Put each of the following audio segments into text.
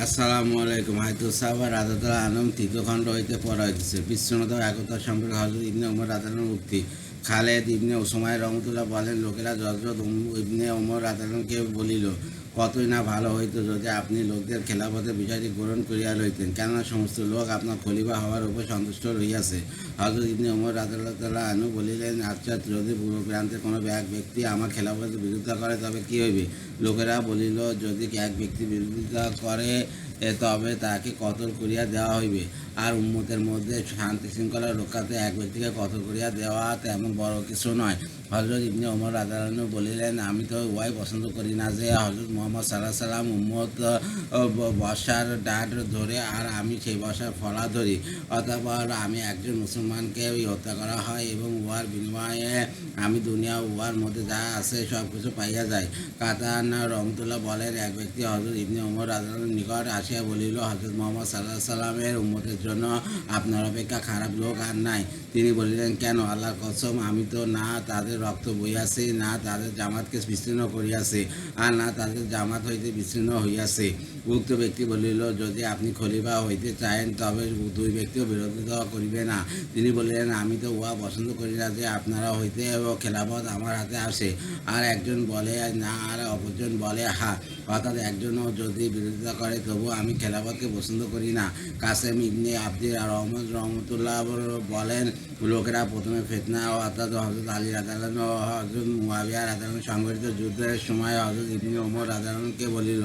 আসসালামু আলাইকুম। হায়তুল সাহাবা রাদিয়াল্লাহু আনহুম তৃতীয় খণ্ড হইতে পড়া হইতেছে। বিশ্বনাথ একতা সম্পর্কে হযরত ইবনে ওমর রাদিয়াল্লাহু উক্তি। খালেদ ইবনে উসামায় রহমতুল্লাহ বলেন, লোকেরা হযরত ইবনে ওমর রাদিয়াল্লাহুকে বলিল, কতই না ভালো হইতো যদি আপনি লোকদের খেলাফতের বিষয়টি গ্রহণ করিয়া লইতেন, কেননা সমস্ত লোক আপনার খলিফা হওয়ার উপর সন্তুষ্ট রহিয়াছে। হযরত ইবনে ওমর রাদিয়াল্লাহু তাআলা আনহু বলিলেন, আচ্ছা, যদি পূর্ব প্রান্তের কোনো এক ব্যক্তি আমার খেলাফতের বিরোধিতা করে তবে কি হইবে? লোকেরা বলিল, যদি এক ব্যক্তি বিরোধিতা করে তবে তাকে কতল করিয়া দেওয়া হইবে। আর উম্মতের মধ্যে শান্তি শৃঙ্খলা রক্ষাতে এক ব্যক্তিকে কতল করিয়া দেওয়া তেমন বড় কিছু নয়। হযরত ইবনে ওমর রাদিয়াল্লাহু আনহু বলিলেন, আমি তো উহাই পছন্দ করি না যে হযরত মুহাম্মদ সাল্লাল্লাহু আলাইহি সাল্লাম উম্মত বসার ডাট ধরে আর আমি সেই বসার ফলা ধরি, অতঃপর আমি একজন মুসলমানকে হত্যা করা হয় এবং উহার বিনিময়ে আমি দুনিয়া উহার মধ্যে যা আছে সব কিছু পাইয়া যাই। কাতান রহমতুল্লাহ বলেন, এক ব্যক্তি হযরত ইবনে ওমর রাদিয়াল্লাহু আনহুর নিকট আসিয়া বলিল, হযরত মুহাম্মদ সাল্লাল্লাহু আলাইহি সাল্লামের উম্মতের জন্য আপনার অপেক্ষা খারাপ লোক আর নাই। তিনি বলিলেন, কেন? আল্লাহর কসম, আমি তো না তাদের রক্ত বইয়াছি, না তাদের জামাতকে বিচ্ছিন্ন করিয়াছি, আর না তাদের জামাত হইতে বিচ্ছিন্ন হইয়াছে। উক্ত ব্যক্তি বলিল, যদি আপনি খলিফা হইতে চাহেন তবে দুই ব্যক্তিও বিরোধিতা করিবে না। তিনি বলিলেন, আমি তো উহা পছন্দ করি না যে আপনারা হইতে খেলাফত আমার হাতে আসে। আর একজন বলে না, আর অপরজন বলে হা, অর্থাৎ একজনও যদি বিরোধিতা করে তবু আমি খেলাফতকে পছন্দ করি না। কাসেম ইবনে আব্দুর রহমান রহমতুল্লাহ বলেন, লোকেরা প্রথমে ফিতনা অর্থাৎ হযরত আলী রাদিয়াল্লাহু আনহু ও হযরত মুয়াবিয়া রাদিয়াল্লাহু আনহু সংঘটিত যুদ্ধের সময় হযরত ইবনে ওমর রাদিয়াল্লাহু আনহুকে বলিল,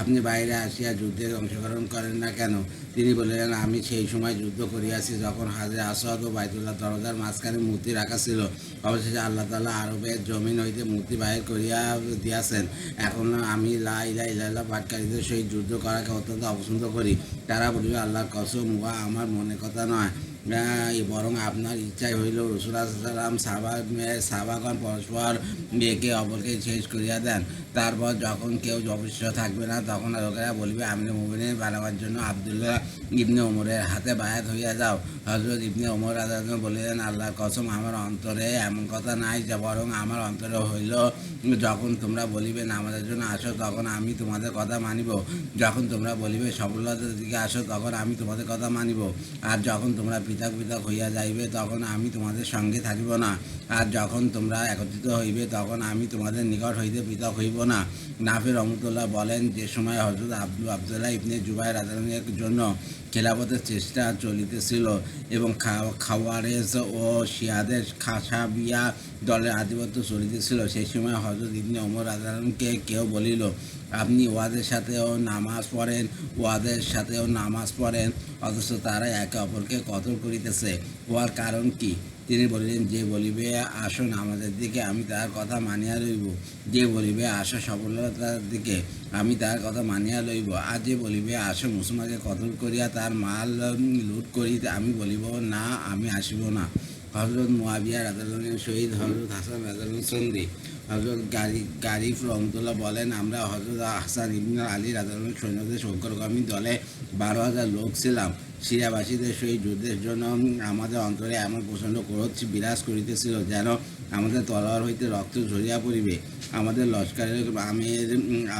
আপনি বাইরে আসিয়া যুদ্ধে অংশগ্রহণ করেন না কেন? তিনি বলিলেন, আমি সেই সময় যুদ্ধ করিয়াছি যখন হাজরে আসওয়াদ ও বাইতুল্লাহ দরজার মাঝখানে মূর্তি রাখা ছিল। অবশেষে আল্লাহ তাআলা আরবের জমিন হইতে মূর্তি বাহির করিয়া দিয়াছেন। এখন আমি লা ইলাহা ইল্লাল্লাহ পাঠকারীদের সহিত যুদ্ধ করাকে অত্যন্ত অপছন্দ করি। তারা বলিল, আল্লাহর কসম, উহা আমার মনের কথা নয়, বরং আপনার ইচ্ছাই হইল। রাসূলুল্লাহ সাল্লাল্লাহু আলাইহি ওয়াসাল্লাম সাহাবাগণ পরস্পর একে অপরকে শেষ করিয়া দেন। তারপর যখন কেউ অবশিষ্ট থাকবে না তখন লোকেরা বলিবে, আমিরুল মুমিনিন বানাবার জন্য আব্দুল্লাহ ইবনে ওমরের হাতে বায়াত হইয়া যাও। হযরত ইবনে ওমর রাদিয়াল্লাহু আনহু বলিলেন, আল্লাহর কসম, আমার অন্তরে এমন কথা নাই, যে বরং আমার অন্তরে হইল, যখন তোমরা বলিবে নামাজের জন্য আসো তখন আমি তোমাদের কথা মানিব, যখন তোমরা বলিবে সফলতার দিকে আসো তখন আমি তোমাদের কথা মানিব, আর যখন তোমরা পৃথক পৃথক হইয়া যাইবে তখন আমি তোমাদের সঙ্গে থাকিব না, আর যখন তোমরা একত্রিত হইবে তখন আমি তোমাদের নিকট হইতে পৃথক হইব না। নাফি রহমতুল্লাহ বলেন, যে সময় হযরত আব্দুল্লাহ ইবনে জুবাইর রাদিয়াল্লাহু আনহুর জন্য খেলাফতের চেষ্টা চলিতেছিল এবং খাওয়ারেজ ও শিয়াদের খাসাবিয়া দলের আধিপত্য চলিতেছিল, সেই সময় হযরত ইবনে ওমর রাদিয়াল্লাহু আনহুকে কেউ বলিল, আপনি ওয়াদের সাথেও নামাজ পড়েন, ওয়াদের সাথেও নামাজ পড়েন, অথচ তারা একে অপরকে কতল করিতেছে, উহার কারণ কি? তিনি বলিলেন, যে বলিবে আসুন আমাদের দিকে আমি তার কথা মানিয়া লইব, যে বলিবে আসো সফলতার দিকে আমি তার কথা মানিয়া লইব, আর যে বলিবে আসো মুসলমানকে কতল করিয়া তার মাল লুট করি আমি বলিব না, আমি আসিব না। হযরত মুয়াবিয়া রাদিয়াল্লাহু আনহু শহীদ হযরত হাসান রাদিয়াল্লাহু আনহু সন্ধি। হযরত গারিফ রহমতুল্লাহ বলেন, আমরা হযরত হাসান ইবনে আলী রাদিয়াল্লাহু আনহু সৈন্যদের সংকরগামী দলে 12,000 লোক ছিলাম। সিরিয়াবাসীদের সহিত যুদ্ধের জন্য আমাদের অন্তরে এমন প্রচণ্ড ক্রোধ বিরাজ করিতেছিল যেন আমাদের তলোয়ার হইতে রক্ত ঝরিয়া পড়িবে। আমাদের লস্করের আমির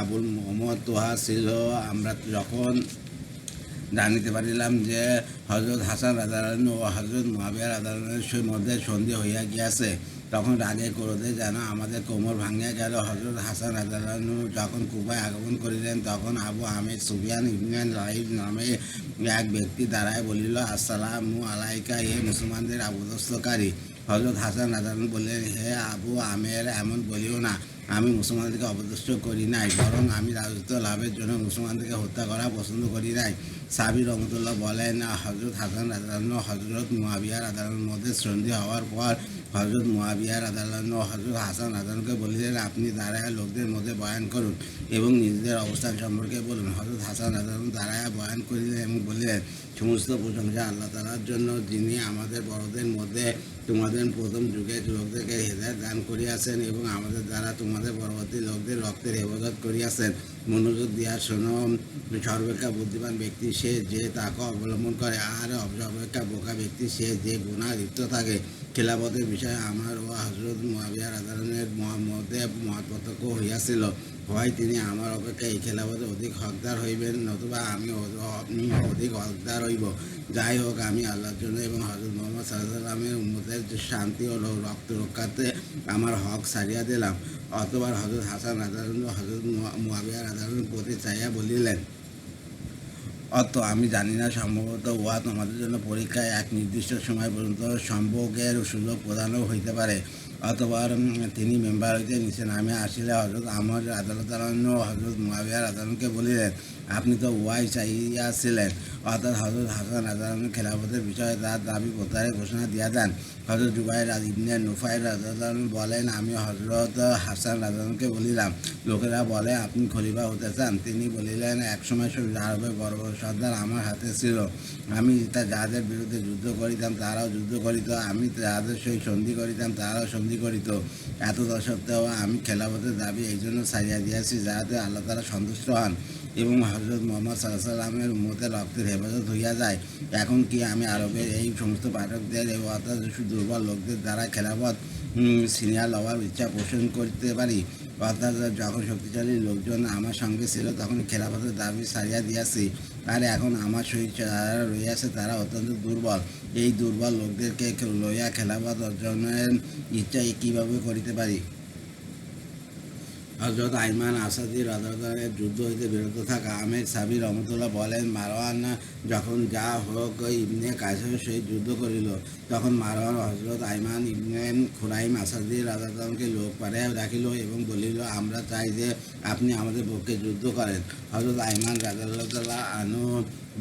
আবুল মোহাম্মদ তোহা ছিল। আমরা যখন জানিতে পারিলাম যে হযরত হাসান রাদিয়াল্লাহু আনহু ও হযরত মুয়াবিয়া রাদিয়াল্লাহু আনহুর মধ্যে সন্ধি হইয়া গিয়াছে, তখন রাগে ক্রোধে যেন আমাদের কোমর ভাঙিয়া গেল। হযরত হাসান রাদিয়াল্লাহু আনহু যখন কুফায় আগমন করিলেন তখন আবু আমির সুফিয়ান ইবনে রাহিব নামে এক ব্যক্তি দাঁড়ায় বলিল, আসসালামু আলাইকা, হে মুসলমানদের আপদস্থকারী। হযরত হাসান রাদিয়াল্লাহু আনহু বললেন, হে আবু আমের, এমন বলিও না, আমি মুসলমানদেরকে অপদস্থ করি নাই, বরং আমি রাজত্ব লাভের জন্য মুসলমানদেরকে হত্যা করা পছন্দ করি নাই। সাবির রহমতুল্লাহ বলেন, হযরত হাসান রাদিয়াল্লাহু আনহু হযরত মুয়াবিয়া রাদিয়াল্লাহু আনহুর মধ্যে সন্ধি হওয়ার পর হযরত মুয়াবিয়া রাদিয়াল্লাহু আনহু হযরত হাসান রাদিয়াল্লাহু আনহুকে বলিলেন, আপনি দাঁড়ায় লোকদের মধ্যে বয়ান করুন এবং নিজেদের অবস্থান সম্পর্কে বলুন। হযরত হাসান রাদিয়াল্লাহু আনহু দাঁড়ায় বয়ান করিলেন এবং বললেন, সমস্ত প্রশংসা আল্লাহ তাআলার জন্য, যিনি আমাদের বড়দের মধ্যে তোমাদের প্রথম যুগে লোকদেরকে হেদায়েত দান করিয়াছেন এবং আমাদের দ্বারা তোমাদের পরবর্তী লোকদের রক্তের হেফাজত করিয়াছেন। মনোযোগ দিয়া শোনো, সর্বাপেক্ষা বুদ্ধিমান ব্যক্তি সে যে তাকে অবলম্বন করে, আর সর্বাপেক্ষা বোকা ব্যক্তি সে যে গুনাহে লিপ্ত থাকে। খেলাফতের বিষয়ে আমার ও হযরত মুয়াবিয়া রাদিয়াল্লাহু আনহুর মধ্যে মত পার্থক্য হইয়াছিল। হয় তিনি আমার অপেক্ষা এই খেলাফতে অধিক হকদার হইবেন, নতুবা আপনি অধিক হকদার হইব। যাই হোক, আমি আল্লাহর জন্য এবং হযরত মুহাম্মদ সাল্লাল্লাহু আলাইহি ওয়াসাল্লামের উম্মতের শান্তি ও রক্ত রক্ষার্থে আমার হক ছাড়িয়া দিলাম। অতঃপর হযরত হাসান রাদিয়াল্লাহু হযরত মুয়াবিয়া রাদিয়াল্লাহুর প্রতি চাইয়া বলিলেন, আমি জানি না, সম্ভবত উহা তোমাদের জন্য পরীক্ষায় এক নির্দিষ্ট সময় পর্যন্ত সম্ভোগের সুযোগ প্রদানও হইতে পারে। অতঃপর তিনি মেম্বার হইতে নিচে নামে আসিলে হযরত আমর রাদিয়াল্লাহু হযরত মুয়াবিয়া রাদিয়াল্লাহুকে বলিলেন, আপনি তো উহাই চাইয়াছিলেন। অর্থাৎ হযরত হাসান রাদিয়াল্লাহু খেলাফতের বিষয়ে তার দাবি প্রত্যাহারের ঘোষণা দিয়া দেন। হযরত জুবাইর ইবনে নুফাইল রাদিয়াল্লাহু বলেন, আমি হযরত হাসান রাদিয়াল্লাহুকে বলিলাম, লোকেরা বলে আপনি খলিফা হতে চান। তিনি বলিলেন, একসময় আরবের বড় বড় সর্দার আমার হাতে ছিল। আমি যাদের বিরুদ্ধে যুদ্ধ করিতাম তারাও যুদ্ধ করিত, আমি যাদের সহিত সন্ধি করিতাম তারাও সন্ধি করিত। এত সত্ত্বেও আমি খেলাফতের দাবি এই জন্য ছাড়িয়া দিয়েছি যাহাতে আল্লাহ তাআলা সন্তুষ্ট হন এবং হযরত মুহাম্মদ সাল্লাল্লাহু আলাইহি ওয়াসাল্লামের উম্মতের রক্তের হেফাজত হইয়া যায়। এখন কি আমি আরবের এই সমস্ত পাঠকদের অর্থাৎ দুর্বল লোকদের দ্বারা খেলাফত ছিনিয়া লওয়ার ইচ্ছা পোষণ করতে পারি? অর্থাৎ যখন শক্তিশালী লোকজন আমার সঙ্গে ছিল তখন খেলাফতের দাবি ছাড়িয়া দিয়াছি, আর এখন আমার সহিত যারা রইয়াছে তারা অত্যন্ত দুর্বল। এই দুর্বল লোকদেরকে লইয়া খেলাফত অর্জনের ইচ্ছা কীভাবে করিতে পারি? হযরত আইমান আসাদী রাদিয়াল্লাহু যুদ্ধ হইতে বিরত থাকা। আমের সাবি রহমতুল্লাহ বলেন, মারওয়ান যখন যা হোক ইবনে কায়সারের সহিত যুদ্ধ করিল, তখন মারওয়ান হযরত আইমান ইবনে খুরাইম আসাদী রাদিয়াল্লাহুকে লোক পাঠাইয়া রাখিল এবং বলিল, আমরা চাই যে আপনি আমাদের পক্ষে যুদ্ধ করেন। হযরত আইমান রাদিয়াল্লাহু আনহু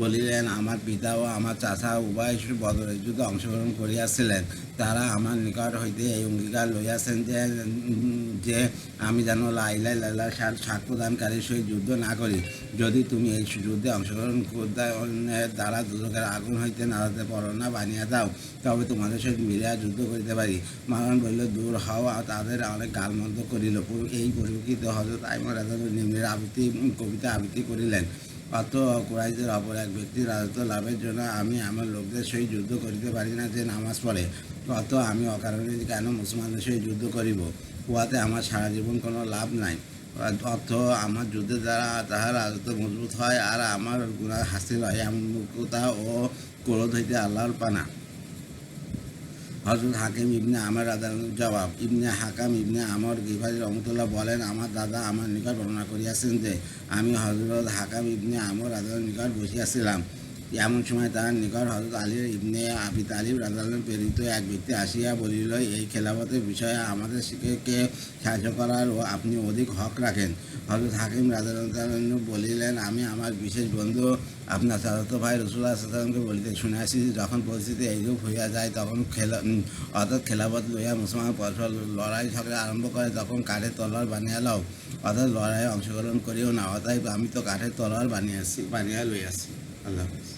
বলিলেন, আমার পিতা ও আমার চাচা উভয় বদরের যুদ্ধে অংশগ্রহণ করিয়াছিলেন। তারা আমার নিকট হইতে এই অঙ্গীকার লইয়াছেন যে আমি যেন লা ইলাহা ইল্লাল্লাহ সাক্ষ্য দানকারীর সহিত যুদ্ধ না করি। যদি তুমি এই যুদ্ধে অংশগ্রহণ দ্বারা দুজকের আগুন হইতে নাড়াতে পরোয়ানা বানিয়ে দাও, তবে তোমাদের সহিত মিলিয়া যুদ্ধ করিতে পারি। মারওয়ান বলিল, দূর হও। তাদের অনেক গালমন্দ করিল। এই পরিপ্রেক্ষিতে হযরত আইমান রাদিয়াল্লাহু নিম্নের কবিতা আবৃত্তি করিলেন। কুরাইশদের অপর এক ব্যক্তির রাজত্ব লাভের জন্য আমি আমার লোকদের সহিত যুদ্ধ করিতে পারি না যে নামাজ পড়ে। আমি অকারণে কেন মুসলমানদের সহিত যুদ্ধ করিব? উহাতে আমার সারা জীবন কোনো লাভ নাই। আমার যুদ্ধের দ্বারা তাহার রাজত্ব মজবুত হয় আর আমার গুনাহ হাসিল হয়। এমন মূর্খতা ও ক্রোধ হইতে আল্লাহর পানা। হযরত হাকিম ইবনে আমর রাদিয়াল্লাহু জবাব। ইবনে হাকাম ইবনে আমর গিফারী রহমতুল্লাহ বলেন, আমার দাদা আমার নিকট বর্ণনা করিয়াছেন যে আমি হযরত হাকাম ইবনে আমর রাদিয়াল্লাহুর নিকট বসিয়াছিলাম। এমন সময় তার নিকট হযরত আলী ইবনে আবি তালিব রাদিয়াল্লাহু প্রেরিত এক ব্যক্তি আসিয়া বলিল, এই খেলাফতের বিষয়ে আমাদের শিখকে সাহায্য করার ও আপনি অধিক হক রাখেন। হযরত হাকিম রাদিয়াল্লাহু বলিলেন, আমি আমার বিশেষ বন্ধু আপনার চাচাতো ভাই রাসূলুল্লাহ সাল্লাল্লাহু আলাইহি ওয়াসাল্লামকে বলিতে শুনিয়াছি, যখন পরিস্থিতি এইরূপ হইয়া যায় তখন খেলাফত লইয়া মুসলমান পরস্পর লড়াই ঝগড়া আরম্ভ করে, তখন কাঠের তলোয়ার বানিয়া লও, অর্থাৎ লড়াইয়ে অংশগ্রহণ করিও না। অতএব আমি তো কাঠের তলোয়ার বানিয়া লইয়াছি। আল্লাহ হাফেজ।